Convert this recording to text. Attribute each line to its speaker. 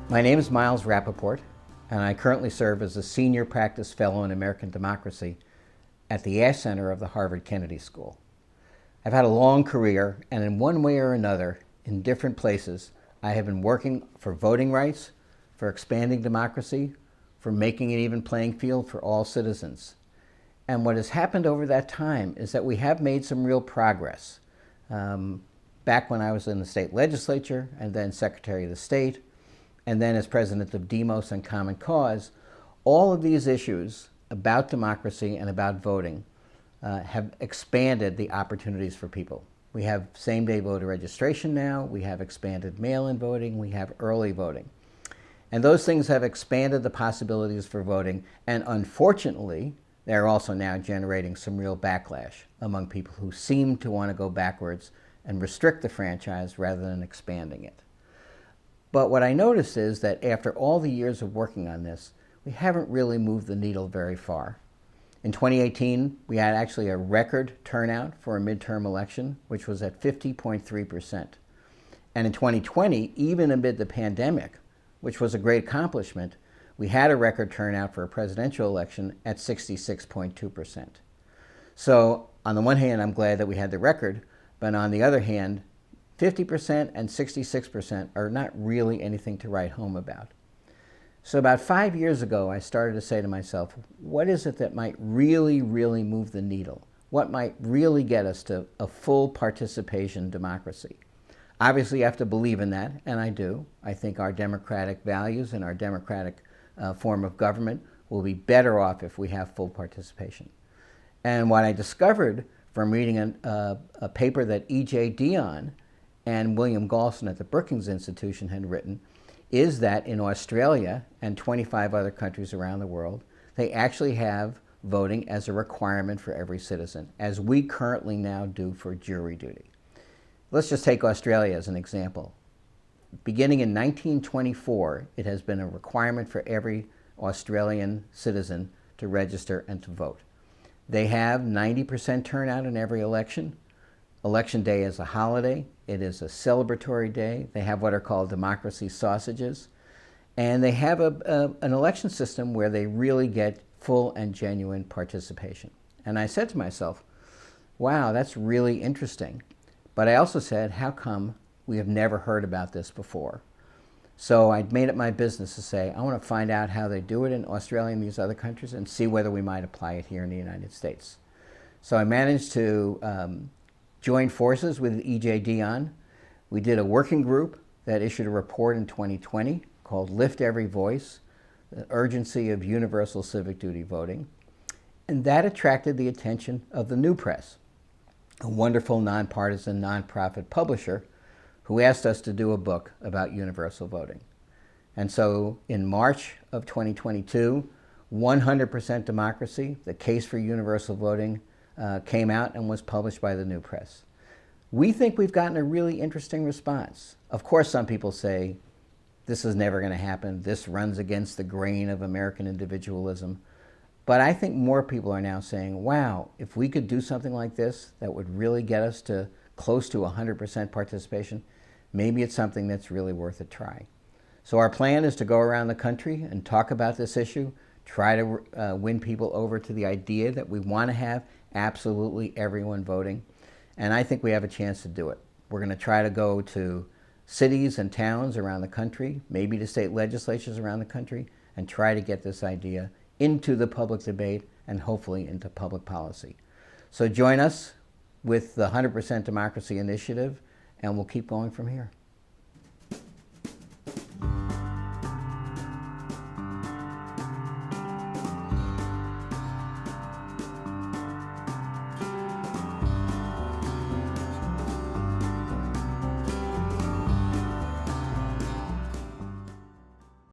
Speaker 1: My name is Miles Rapoport, and I currently serve as a Senior Practice Fellow in American Democracy at the Ash Center of the Harvard Kennedy School. I've had a long career, and in one way or another, in different places, I have been working for voting rights, for expanding democracy, for making an even playing field for all citizens. And what has happened over that time is that we have made some real progress. Back when I was in the state legislature, and then Secretary of the State, and then as president of Demos and Common Cause, all of these issues about democracy and about voting have expanded the opportunities for people. We have same-day voter registration now, we have expanded mail-in voting, we have early voting. And those things have expanded the possibilities for voting, and unfortunately, they're also now generating some real backlash among people who seem to want to go backwards and restrict the franchise rather than expanding it. But what I noticed is that after all the years of working on this, we haven't really moved the needle very far. In 2018, we had actually a record turnout for a midterm election, which was at 50.3%. And in 2020, even amid the pandemic, which was a great accomplishment, we had a record turnout for a presidential election at 66.2%. So on the one hand, I'm glad that we had the record, but on the other hand, 50% and 66% are not really anything to write home about. So about 5 years ago, I started to say to myself, what is it that might really, really move the needle? What might really get us to a full participation democracy? Obviously, you have to believe in that, and I do. I think our democratic values and our democratic form of government will be better off if we have full participation. And what I discovered from reading a paper that E.J. Dionne and William Galston at the Brookings Institution had written is that in Australia and 25 other countries around the world, they actually have voting as a requirement for every citizen, as we currently now do for jury duty. Let's just take Australia as an example. Beginning in 1924, it has been a requirement for every Australian citizen to register and to vote. They have 90% turnout in every election. Election day is a holiday. It is a celebratory day. They have what are called democracy sausages. And they have an election system where they really get full and genuine participation. And I said to myself, wow, that's really interesting. But I also said, how come we have never heard about this before? So I made it my business to say, I want to find out how they do it in Australia and these other countries and see whether we might apply it here in the United States. So I managed to joined forces with E.J. Dionne. We did a working group that issued a report in 2020 called Lift Every Voice, the Urgency of Universal Civic Duty Voting. And that attracted the attention of the New Press, a wonderful nonpartisan nonprofit publisher who asked us to do a book about universal voting. And so in March of 2022, 100% Democracy, the case for universal voting, came out and was published by the New Press. We think we've gotten a really interesting response. Of course, some people say, this is never going to happen. This runs against the grain of American individualism. But I think more people are now saying, wow, if we could do something like this that would really get us to close to 100% participation, maybe it's something that's really worth a try. So our plan is to go around the country and talk about this issue, try to win people over to the idea that we want to have absolutely everyone voting. And I think we have a chance to do it. We're going to try to go to cities and towns around the country, maybe to state legislatures around the country, and try to get this idea into the public debate and hopefully into public policy. So join us with the 100% Democracy Initiative, and we'll keep going from here.